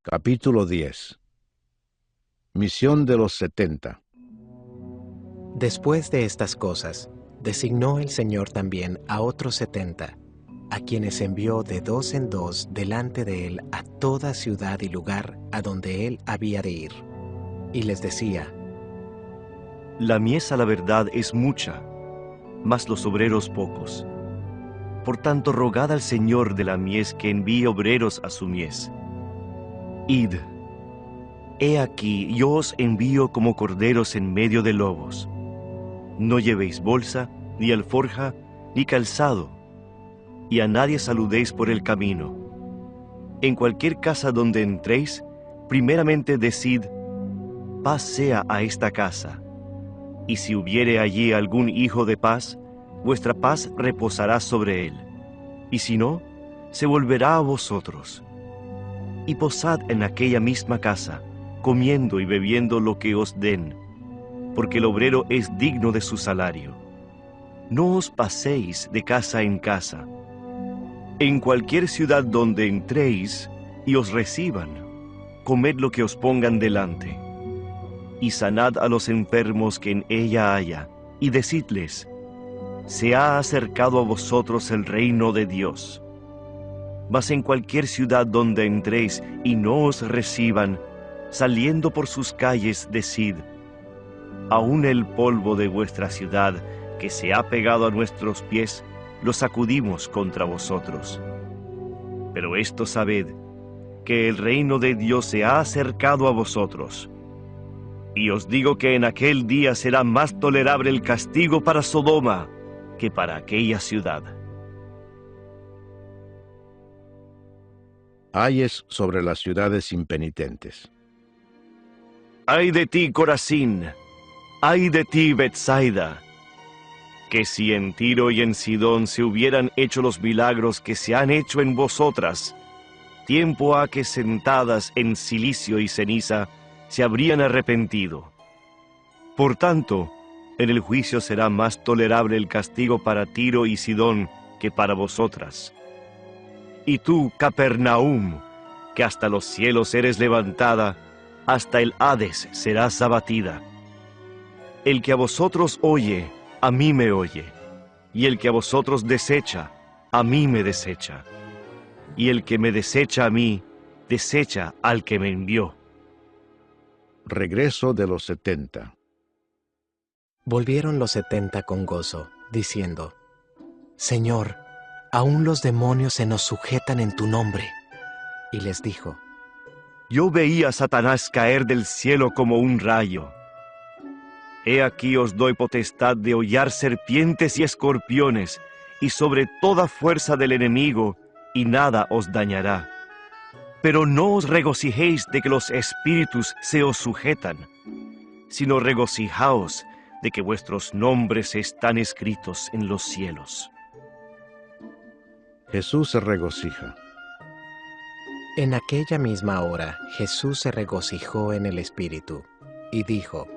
Capítulo 10. Misión de los 70. Después de estas cosas, designó el Señor también a otros 70, a quienes envió de dos en dos delante de él a toda ciudad y lugar a donde él había de ir. Y les decía: La mies a la verdad es mucha, mas los obreros pocos. Por tanto, rogad al Señor de la mies que envíe obreros a su mies. Id, he aquí, yo os envío como corderos en medio de lobos. No llevéis bolsa, ni alforja, ni calzado, y a nadie saludéis por el camino. En cualquier casa donde entréis, primeramente decid: paz sea a esta casa. Y si hubiere allí algún hijo de paz, vuestra paz reposará sobre él, y si no, se volverá a vosotros. Y posad en aquella misma casa, comiendo y bebiendo lo que os den, porque el obrero es digno de su salario. No os paséis de casa en casa. En cualquier ciudad donde entréis y os reciban, comed lo que os pongan delante. Y sanad a los enfermos que en ella haya, y decidles: se ha acercado a vosotros el reino de Dios. Mas en cualquier ciudad donde entréis y no os reciban, saliendo por sus calles, decid: aún el polvo de vuestra ciudad, que se ha pegado a nuestros pies, lo sacudimos contra vosotros. Pero esto sabed, que el reino de Dios se ha acercado a vosotros. Y os digo que en aquel día será más tolerable el castigo para Sodoma que para aquella ciudad. Ayes sobre las ciudades impenitentes. ¡Ay de ti, Corazín! ¡Ay de ti, Betsaida! Que si en Tiro y en Sidón se hubieran hecho los milagros que se han hecho en vosotras, tiempo ha que sentadas en cilicio y ceniza se habrían arrepentido. Por tanto, en el juicio será más tolerable el castigo para Tiro y Sidón que para vosotras. Y tú, Capernaum, que hasta los cielos eres levantada, hasta el Hades serás abatida. El que a vosotros oye, a mí me oye, y el que a vosotros desecha, a mí me desecha. Y el que me desecha a mí, desecha al que me envió. Regreso de los 70. Volvieron los 70 con gozo, diciendo: Señor, aún los demonios se nos sujetan en tu nombre. Y les dijo: Yo veía a Satanás caer del cielo como un rayo. He aquí os doy potestad de hollar serpientes y escorpiones, y sobre toda fuerza del enemigo, y nada os dañará. Pero no os regocijéis de que los espíritus se os sujetan, sino regocijaos de que vuestros nombres están escritos en los cielos. Jesús se regocija. En aquella misma hora Jesús se regocijó en el Espíritu, y dijo: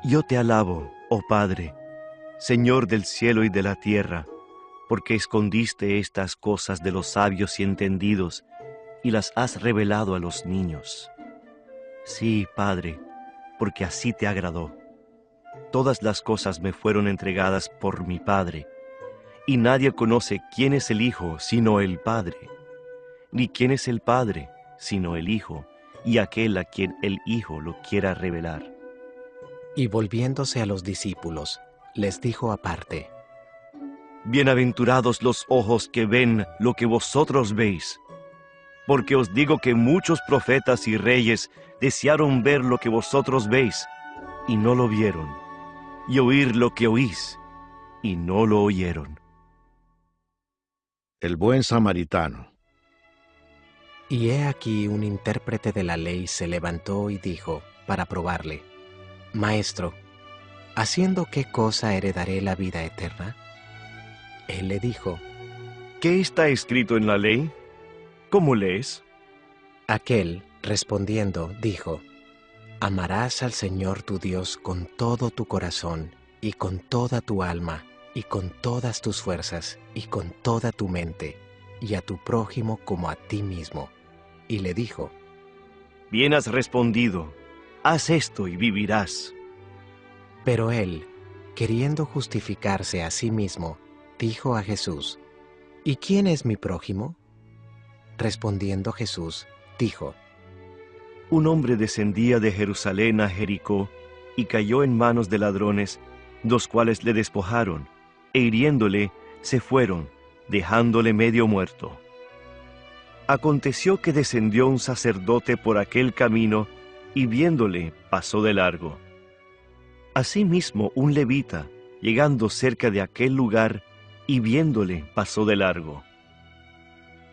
Yo te alabo, oh Padre, Señor del cielo y de la tierra, porque escondiste estas cosas de los sabios y entendidos, y las has revelado a los niños. Sí, Padre, porque así te agradó. Todas las cosas me fueron entregadas por mi Padre, y nadie conoce quién es el Hijo sino el Padre, ni quién es el Padre sino el Hijo, y aquel a quien el Hijo lo quiera revelar. Y volviéndose a los discípulos, les dijo aparte: Bienaventurados los ojos que ven lo que vosotros veis, porque os digo que muchos profetas y reyes desearon ver lo que vosotros veis, y no lo vieron, y oír lo que oís, y no lo oyeron. El buen samaritano. Y he aquí un intérprete de la ley se levantó y dijo, para probarle: Maestro, ¿haciendo qué cosa heredaré la vida eterna? Él le dijo: ¿Qué está escrito en la ley? ¿Cómo lees? Aquel, respondiendo, dijo: Amarás al Señor tu Dios con todo tu corazón, y con toda tu alma, y con todas tus fuerzas, y con toda tu mente, y a tu prójimo como a ti mismo. Y le dijo: Bien has respondido, haz esto y vivirás. Pero él, queriendo justificarse a sí mismo, dijo a Jesús: ¿Y quién es mi prójimo? Respondiendo Jesús, dijo: Un hombre descendía de Jerusalén a Jericó y cayó en manos de ladrones, los cuales le despojaron, e hiriéndole, se fueron, dejándole medio muerto. Aconteció que descendió un sacerdote por aquel camino, y viéndole, pasó de largo. Asimismo, un levita, llegando cerca de aquel lugar, y viéndole, pasó de largo.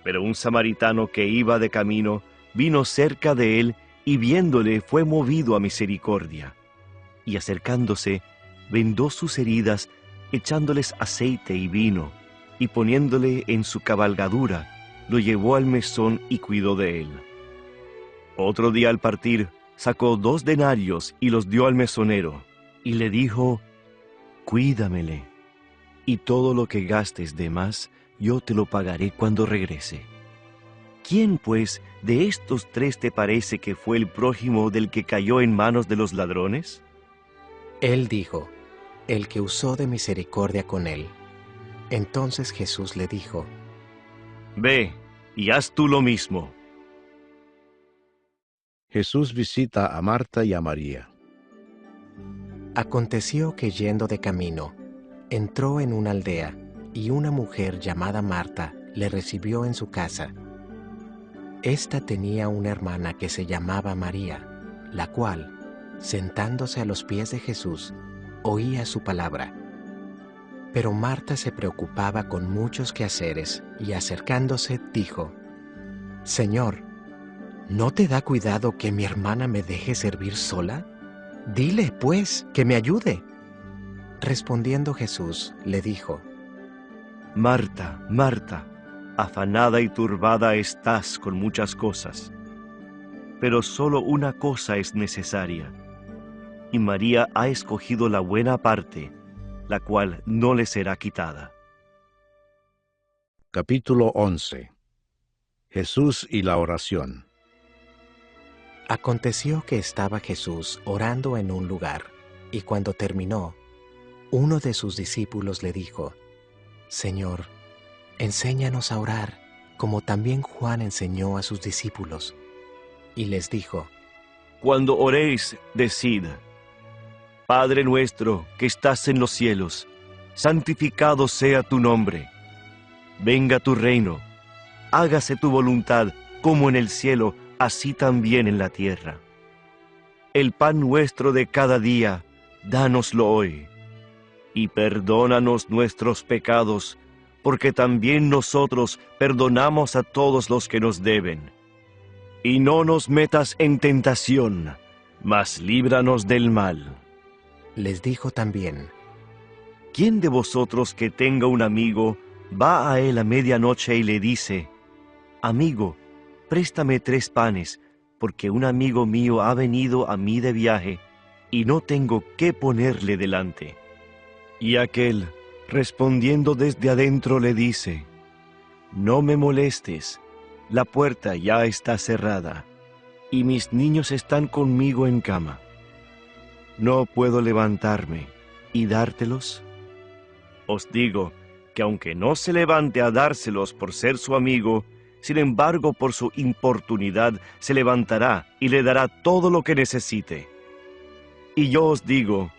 Pero un samaritano que iba de camino, vino cerca de él, y viéndole fue movido a misericordia. Y acercándose, vendó sus heridas, echándoles aceite y vino, y poniéndole en su cabalgadura, lo llevó al mesón y cuidó de él. Otro día al partir, sacó 2 denarios y los dio al mesonero, y le dijo: Cuídamele, y todo lo que gastes de más, yo te lo pagaré cuando regrese. ¿Quién, pues, de estos 3 te parece que fue el prójimo del que cayó en manos de los ladrones? Él dijo: el que usó de misericordia con él. Entonces Jesús le dijo: Ve, y haz tú lo mismo. Jesús visita a Marta y a María. Aconteció que yendo de camino, entró en una aldea, y una mujer llamada Marta le recibió en su casa. Esta tenía una hermana que se llamaba María, la cual, sentándose a los pies de Jesús, oía su palabra. Pero Marta se preocupaba con muchos quehaceres, y acercándose dijo: Señor, ¿no te da cuidado que mi hermana me deje servir sola? Dile, pues, que me ayude. Respondiendo Jesús, le dijo: Marta, Marta, afanada y turbada estás con muchas cosas, pero solo una cosa es necesaria, y María ha escogido la buena parte, la cual no le será quitada. Capítulo 11. Jesús y la oración. Aconteció que estaba Jesús orando en un lugar, y cuando terminó, uno de sus discípulos le dijo: Señor, enséñanos a orar, como también Juan enseñó a sus discípulos. Y les dijo: Cuando oréis, decid: Padre nuestro que estás en los cielos, santificado sea tu nombre. Venga tu reino, hágase tu voluntad, como en el cielo, así también en la tierra. El pan nuestro de cada día, dánoslo hoy, y perdónanos nuestros pecados, porque también nosotros perdonamos a todos los que nos deben. Y no nos metas en tentación, mas líbranos del mal. Les dijo también: ¿Quién de vosotros que tenga un amigo va a él a medianoche y le dice: Amigo, préstame 3 panes, porque un amigo mío ha venido a mí de viaje, y no tengo qué ponerle delante? Y aquel, respondiendo desde adentro, le dice: No me molestes, la puerta ya está cerrada, y mis niños están conmigo en cama. ¿No puedo levantarme y dártelos? Os digo que aunque no se levante a dárselos por ser su amigo, sin embargo por su importunidad se levantará y le dará todo lo que necesite. Y yo os digo: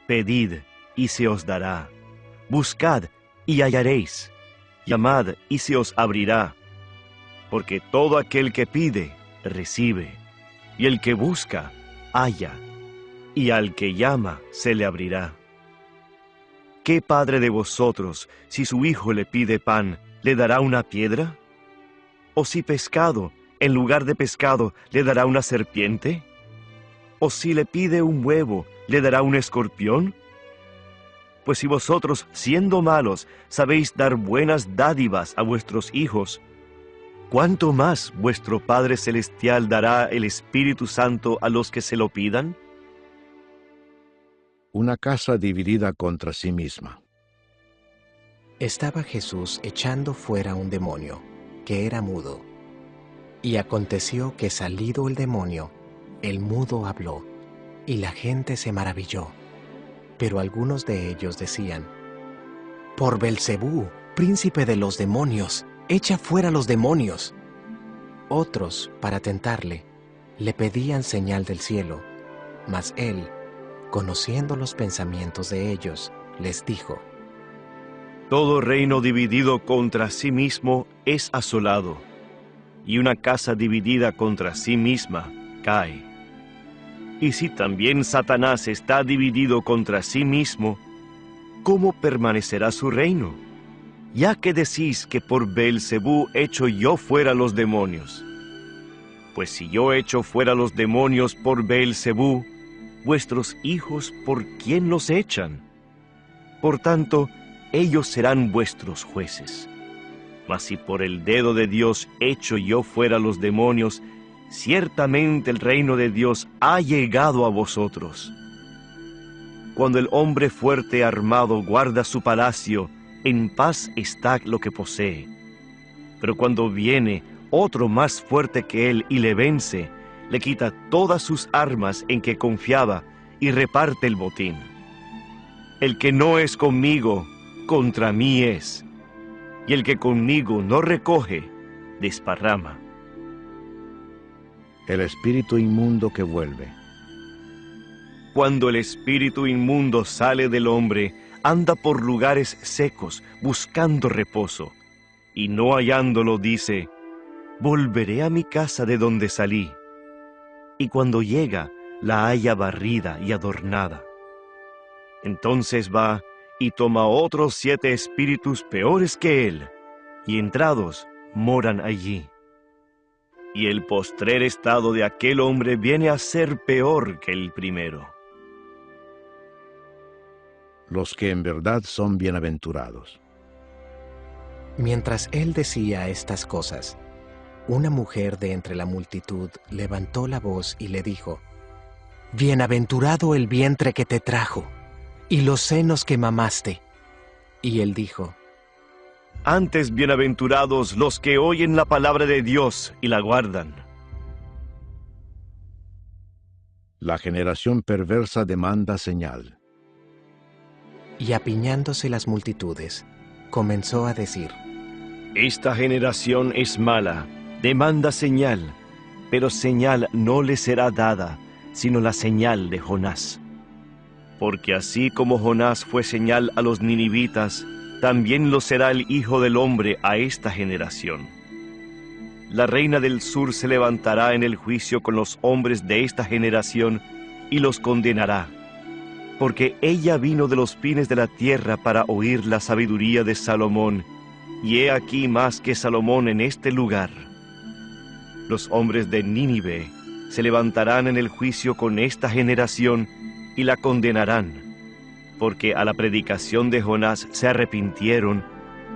pedid y se os dará, buscad y hallaréis, llamad y se os abrirá, porque todo aquel que pide, recibe, y el que busca, halla, y al que llama, se le abrirá. ¿Qué padre de vosotros, si su hijo le pide pan, le dará una piedra? ¿O si pescado, en lugar de pescado, le dará una serpiente? ¿O si le pide un huevo, le dará un escorpión? Pues si vosotros, siendo malos, sabéis dar buenas dádivas a vuestros hijos, ¿cuánto más vuestro Padre Celestial dará el Espíritu Santo a los que se lo pidan? Una casa dividida contra sí misma. Estaba Jesús echando fuera un demonio, que era mudo. Y aconteció que salido el demonio, el mudo habló, y la gente se maravilló. Pero algunos de ellos decían: por Belcebú, príncipe de los demonios, echa fuera los demonios. Otros, para tentarle, le pedían señal del cielo, mas él, conociendo los pensamientos de ellos, les dijo: Todo reino dividido contra sí mismo es asolado, y una casa dividida contra sí misma cae. Y si también Satanás está dividido contra sí mismo, ¿cómo permanecerá su reino? Ya que decís que por Beelzebú echo yo fuera los demonios. Pues si yo echo fuera los demonios por Beelzebú, vuestros hijos, ¿por quién los echan? Por tanto, ellos serán vuestros jueces. Mas si por el dedo de Dios echo yo fuera los demonios, ciertamente el reino de Dios ha llegado a vosotros. Cuando el hombre fuerte armado guarda su palacio, en paz está lo que posee. Pero cuando viene otro más fuerte que él y le vence, le quita todas sus armas en que confiaba y reparte el botín. El que no es conmigo, contra mí es, y el que conmigo no recoge, desparrama. El espíritu inmundo que vuelve. Cuando el espíritu inmundo sale del hombre, anda por lugares secos, buscando reposo, y no hallándolo dice: volveré a mi casa de donde salí. Y cuando llega, la halla barrida y adornada. Entonces va y toma otros 7 espíritus peores que él, y entrados, moran allí. Y el postrer estado de aquel hombre viene a ser peor que el primero. Los que en verdad son bienaventurados. Mientras él decía estas cosas, una mujer de entre la multitud levantó la voz y le dijo: bienaventurado el vientre que te trajo, y los senos que mamaste. Y él dijo: Antes bienaventurados los que oyen la palabra de Dios y la guardan. La generación perversa demanda señal. Y apiñándose las multitudes, comenzó a decir: Esta generación es mala, demanda señal, pero señal no le será dada, sino la señal de Jonás. Porque así como Jonás fue señal a los ninivitas, también lo será el Hijo del Hombre a esta generación. La reina del sur se levantará en el juicio con los hombres de esta generación y los condenará, porque ella vino de los fines de la tierra para oír la sabiduría de Salomón, y he aquí más que Salomón en este lugar. Los hombres de Nínive se levantarán en el juicio con esta generación y la condenarán, porque a la predicación de Jonás se arrepintieron,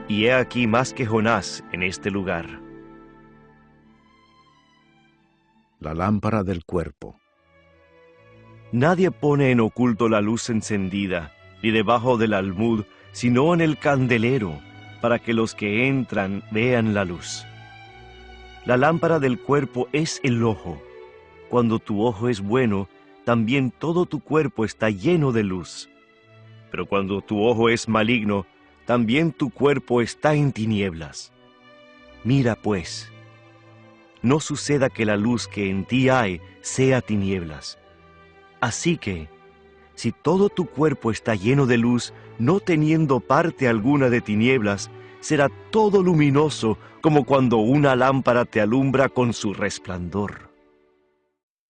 y he aquí más que Jonás en este lugar. La lámpara del cuerpo. Nadie pone en oculto la luz encendida, ni debajo del almud, sino en el candelero, para que los que entran vean la luz. La lámpara del cuerpo es el ojo. Cuando tu ojo es bueno, también todo tu cuerpo está lleno de luz. Pero cuando tu ojo es maligno, también tu cuerpo está en tinieblas. Mira pues, no suceda que la luz que en ti hay sea tinieblas. Así que, si todo tu cuerpo está lleno de luz, no teniendo parte alguna de tinieblas, será todo luminoso como cuando una lámpara te alumbra con su resplandor.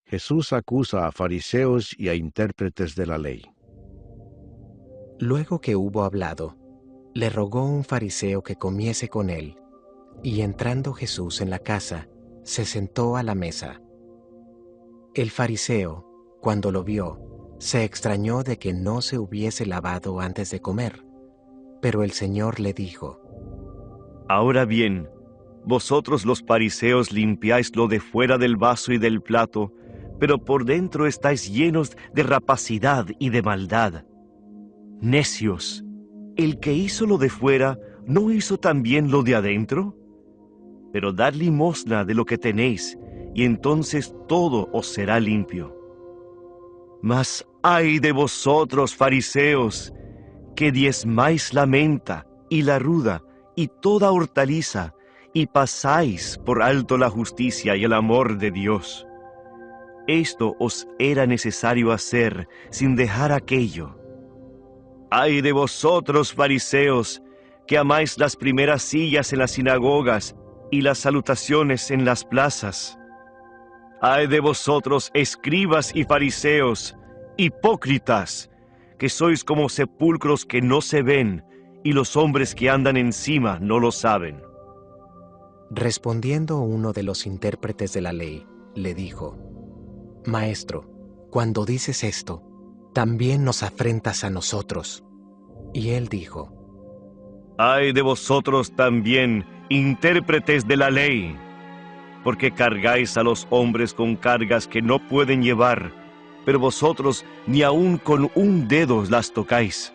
Jesús acusa a fariseos y a intérpretes de la ley. Luego que hubo hablado, le rogó un fariseo que comiese con él, y entrando Jesús en la casa, se sentó a la mesa. El fariseo, cuando lo vio, se extrañó de que no se hubiese lavado antes de comer, pero el Señor le dijo: Ahora bien, vosotros los fariseos limpiáis lo de fuera del vaso y del plato, pero por dentro estáis llenos de rapacidad y de maldad. Necios, el que hizo lo de fuera, ¿no hizo también lo de adentro? pero dad limosna de lo que tenéis, y entonces todo os será limpio. Mas ay de vosotros, fariseos, que diezmáis la menta y la ruda y toda hortaliza, y pasáis por alto la justicia y el amor de Dios. Esto os era necesario hacer sin dejar aquello. Ay de vosotros, fariseos, que amáis las primeras sillas en las sinagogas y las salutaciones en las plazas. Ay de vosotros, escribas y fariseos, hipócritas, que sois como sepulcros que no se ven, y los hombres que andan encima no lo saben. Respondiendo uno de los intérpretes de la ley, le dijo: Maestro, cuando dices esto, también nos afrentas a nosotros. Y él dijo: Ay de vosotros también, intérpretes de la ley, porque cargáis a los hombres con cargas que no pueden llevar, pero vosotros ni aun con un dedo las tocáis.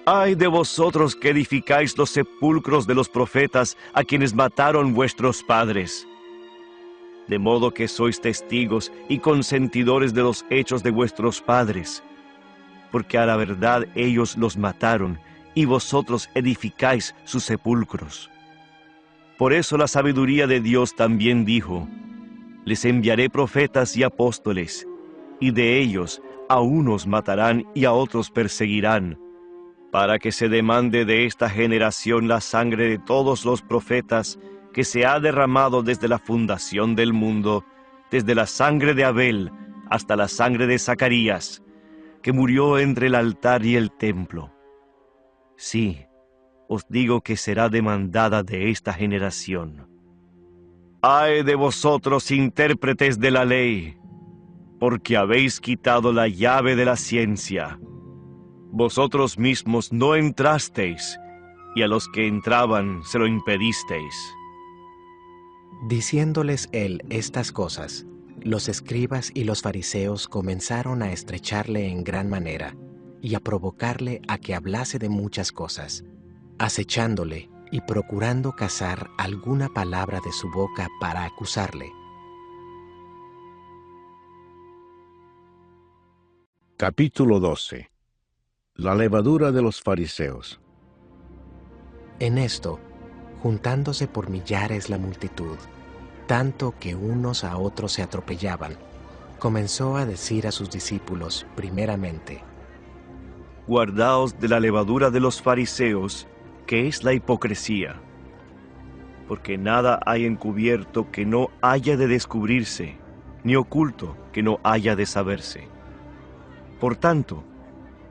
Ay de vosotros que edificáis los sepulcros de los profetas a quienes mataron vuestros padres. De modo que sois testigos y consentidores de los hechos de vuestros padres, porque a la verdad ellos los mataron, y vosotros edificáis sus sepulcros. Por eso la sabiduría de Dios también dijo: les enviaré profetas y apóstoles, y de ellos a unos matarán y a otros perseguirán, para que se demande de esta generación la sangre de todos los profetas que se ha derramado desde la fundación del mundo, desde la sangre de Abel hasta la sangre de Zacarías, que murió entre el altar y el templo. Sí, os digo que será demandada de esta generación. ¡Ay de vosotros, intérpretes de la ley! Porque habéis quitado la llave de la ciencia. Vosotros mismos no entrasteis, y a los que entraban se lo impedisteis. Diciéndoles él estas cosas, los escribas y los fariseos comenzaron a estrecharle en gran manera y a provocarle a que hablase de muchas cosas, acechándole y procurando cazar alguna palabra de su boca para acusarle. Capítulo 12. La levadura de los fariseos. En esto, juntándose por millares la multitud, tanto que unos a otros se atropellaban, comenzó a decir a sus discípulos primeramente: Guardaos de la levadura de los fariseos, que es la hipocresía, porque nada hay encubierto que no haya de descubrirse, ni oculto que no haya de saberse. Por tanto,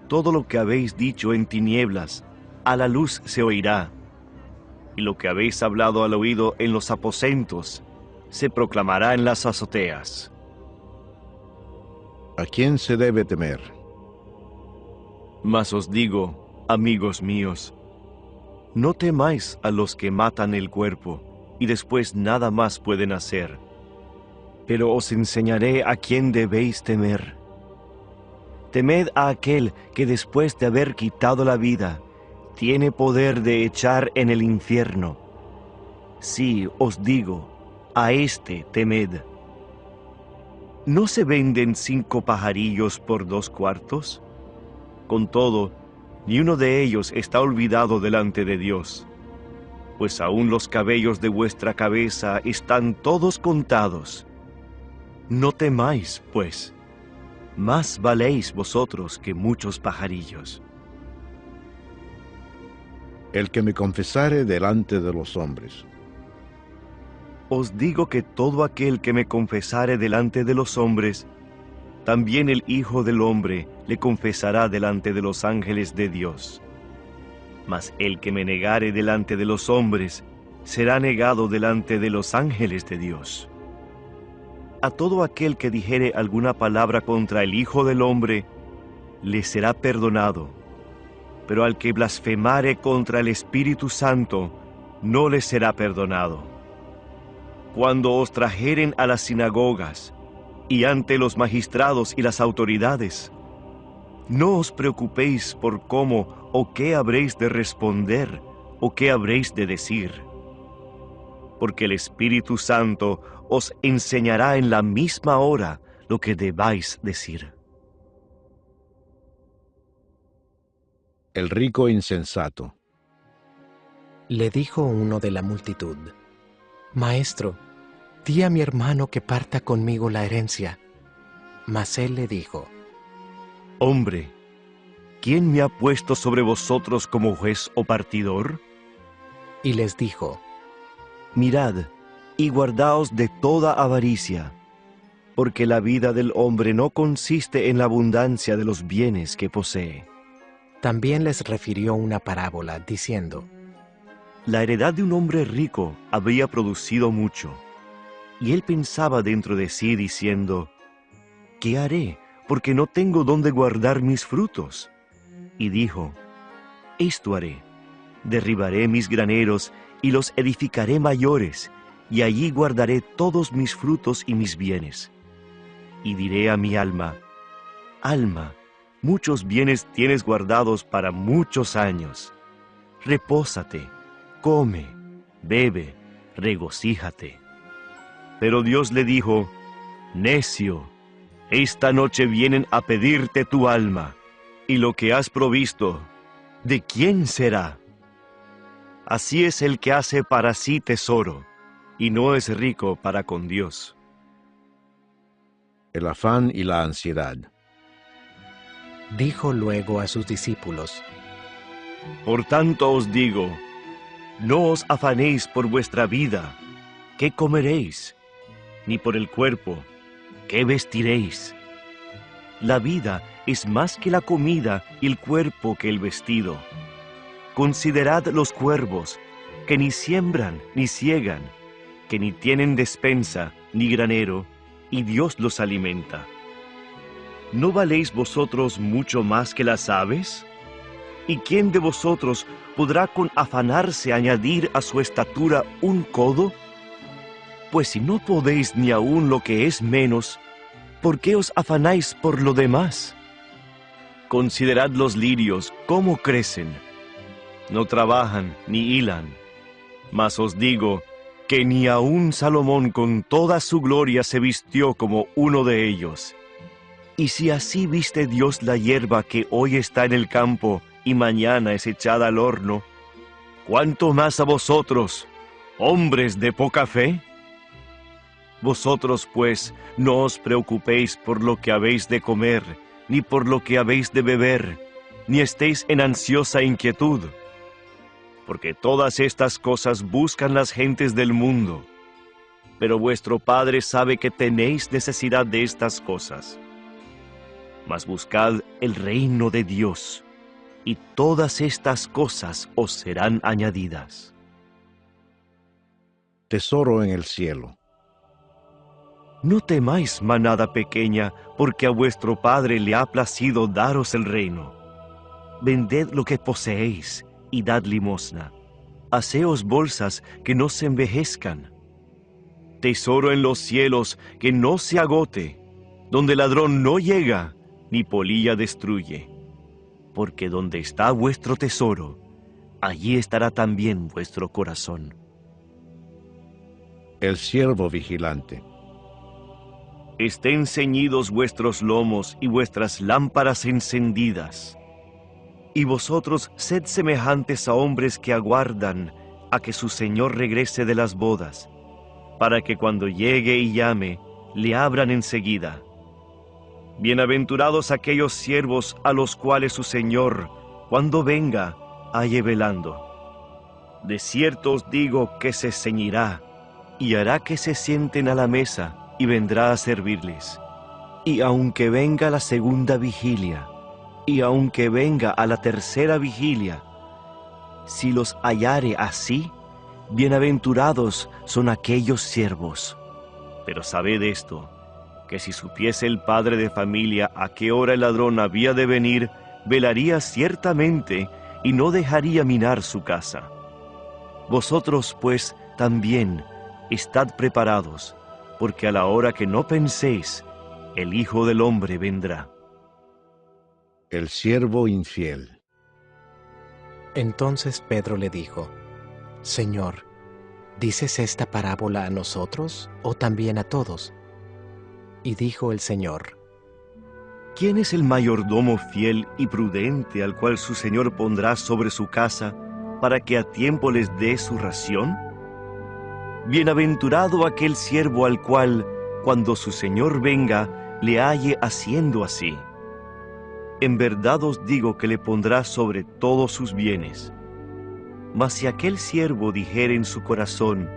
todo lo que habéis dicho en tinieblas, a la luz se oirá, y lo que habéis hablado al oído en los aposentos, se proclamará en las azoteas. ¿A quién se debe temer? Mas os digo, amigos míos, no temáis a los que matan el cuerpo, y después nada más pueden hacer. Pero os enseñaré a quién debéis temer. Temed a aquel que después de haber quitado la vida, tiene poder de echar en el infierno. Sí, os digo, a éste temed. ¿No se venden 5 pajarillos por 2 cuartos? Con todo, ni uno de ellos está olvidado delante de Dios, pues aún los cabellos de vuestra cabeza están todos contados. No temáis, pues, más valéis vosotros que muchos pajarillos. El que me confesare delante de los hombres. Os digo que todo aquel que me confesare delante de los hombres, también el Hijo del Hombre le confesará delante de los ángeles de Dios. Mas el que me negare delante de los hombres, será negado delante de los ángeles de Dios. A todo aquel que dijere alguna palabra contra el Hijo del Hombre, le será perdonado, pero al que blasfemare contra el Espíritu Santo, no le será perdonado. Cuando os trajeren a las sinagogas y ante los magistrados y las autoridades, no os preocupéis por cómo o qué habréis de responder o qué habréis de decir, porque el Espíritu Santo os enseñará en la misma hora lo que debáis decir. El rico insensato. Le dijo uno de la multitud: Maestro, di a mi hermano que parta conmigo la herencia. Mas él le dijo: Hombre, ¿quién me ha puesto sobre vosotros como juez o partidor? Y les dijo: Mirad, y guardaos de toda avaricia, porque la vida del hombre no consiste en la abundancia de los bienes que posee. También les refirió una parábola, diciendo: La heredad de un hombre rico había producido mucho, y él pensaba dentro de sí diciendo: ¿Qué haré? Porque no tengo dónde guardar mis frutos. Y dijo: Esto haré: derribaré mis graneros y los edificaré mayores, y allí guardaré todos mis frutos y mis bienes. Y diré a mi alma: Alma, muchos bienes tienes guardados para muchos años. Repósate, come, bebe, regocíjate. Pero Dios le dijo: Necio, esta noche vienen a pedirte tu alma, y lo que has provisto, ¿de quién será? Así es el que hace para sí tesoro, y no es rico para con Dios. El afán y la ansiedad. Dijo luego a sus discípulos: Por tanto os digo, no os afanéis por vuestra vida, ¿qué comeréis? Ni por el cuerpo, ¿qué vestiréis? La vida es más que la comida y el cuerpo que el vestido. Considerad los cuervos, que ni siembran ni siegan, que ni tienen despensa ni granero, y Dios los alimenta. ¿No valéis vosotros mucho más que las aves? ¿Y quién de vosotros podrá con afanarse añadir a su estatura un codo? Pues si no podéis ni aun lo que es menos, ¿por qué os afanáis por lo demás? Considerad los lirios, cómo crecen. No trabajan ni hilan. Mas os digo que ni aun Salomón con toda su gloria se vistió como uno de ellos. Y si así viste Dios la hierba que hoy está en el campo y mañana es echada al horno, ¿cuánto más a vosotros, hombres de poca fe? Vosotros, pues, no os preocupéis por lo que habéis de comer, ni por lo que habéis de beber, ni estéis en ansiosa inquietud. Porque todas estas cosas buscan las gentes del mundo, pero vuestro Padre sabe que tenéis necesidad de estas cosas. Mas buscad el reino de Dios, y todas estas cosas os serán añadidas. Tesoro en el cielo. No temáis, manada pequeña, porque a vuestro Padre le ha placido daros el reino. Vended lo que poseéis y dad limosna. Haceos bolsas que no se envejezcan. Tesoro en los cielos que no se agote, donde ladrón no llega, ni polilla destruye. Porque donde está vuestro tesoro, allí estará también vuestro corazón. El siervo vigilante. Estén ceñidos vuestros lomos y vuestras lámparas encendidas. Y vosotros sed semejantes a hombres que aguardan a que su señor regrese de las bodas, para que cuando llegue y llame, le abran enseguida. Bienaventurados aquellos siervos a los cuales su señor, cuando venga, halle velando. De cierto os digo que se ceñirá, y hará que se sienten a la mesa, y vendrá a servirles. Y aunque venga la segunda vigilia, y aunque venga a la tercera vigilia, si los hallare así, bienaventurados son aquellos siervos. Pero sabed esto, que si supiese el padre de familia a qué hora el ladrón había de venir, velaría ciertamente y no dejaría minar su casa. Vosotros, pues, también estad preparados, porque a la hora que no penséis, el Hijo del Hombre vendrá. El siervo infiel. Entonces Pedro le dijo: Señor, ¿dices esta parábola a nosotros o también a todos? Y dijo el Señor: ¿Quién es el mayordomo fiel y prudente al cual su señor pondrá sobre su casa para que a tiempo les dé su ración? Bienaventurado aquel siervo al cual, cuando su señor venga, le halle haciendo así. En verdad os digo que le pondrá sobre todos sus bienes. Mas si aquel siervo dijere en su corazón: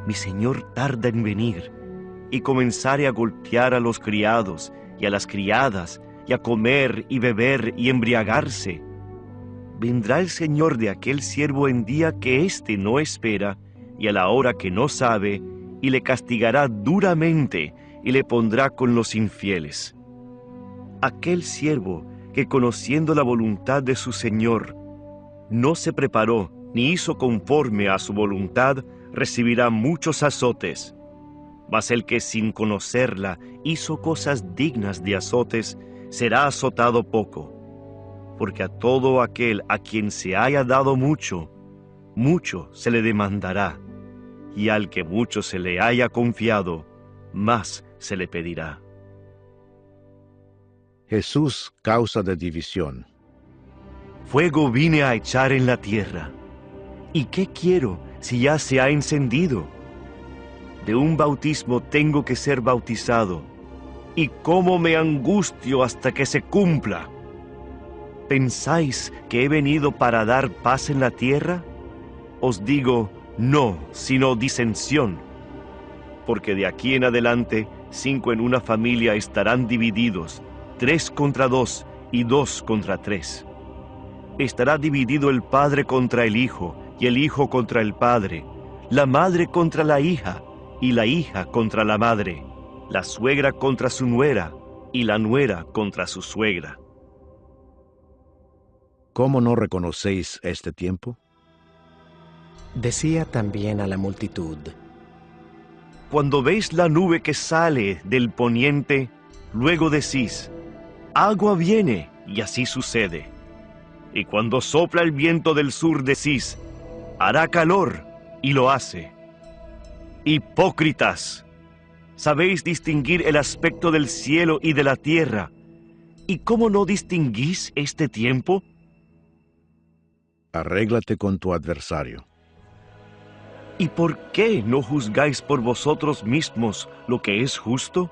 mi señor tarda en venir, y comenzare a golpear a los criados y a las criadas, y a comer y beber y embriagarse, vendrá el señor de aquel siervo en día que éste no espera, y a la hora que no sabe, y le castigará duramente, y le pondrá con los infieles. Aquel siervo que, conociendo la voluntad de su señor, no se preparó ni hizo conforme a su voluntad, recibirá muchos azotes. Mas el que sin conocerla hizo cosas dignas de azotes, será azotado poco. Porque a todo aquel a quien se haya dado mucho, mucho se le demandará, y al que mucho se le haya confiado, más se le pedirá. Jesús, causa de división. Fuego vine a echar en la tierra. ¿Y qué quiero si ya se ha encendido? De un bautismo tengo que ser bautizado, y cómo me angustio hasta que se cumpla. ¿Pensáis que he venido para dar paz en la tierra? Os digo, no, sino disensión. Porque de aquí en adelante 5 en una familia estarán divididos, 3 contra 2 y 2 contra 3. Estará dividido el padre contra el hijo, y el hijo contra el padre, la madre contra la hija, y la hija contra la madre, la suegra contra su nuera, y la nuera contra su suegra. ¿Cómo no reconocéis este tiempo? Decía también a la multitud: Cuando veis la nube que sale del poniente, luego decís: agua viene, y así sucede. Y cuando sopla el viento del sur decís: hará calor, y lo hace. Hipócritas, sabéis distinguir el aspecto del cielo y de la tierra, ¿y cómo no distinguís este tiempo? Arréglate con tu adversario. ¿Y por qué no juzgáis por vosotros mismos lo que es justo?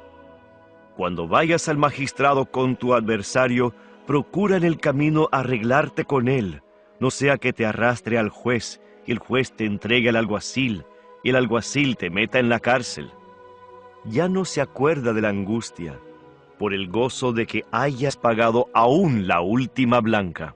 Cuando vayas al magistrado con tu adversario, procura en el camino arreglarte con él, no sea que te arrastre al juez, y el juez te entregue al alguacil, y el alguacil te meta en la cárcel. Ya no se acuerda de la angustia, por el gozo de que hayas pagado aún la última blanca.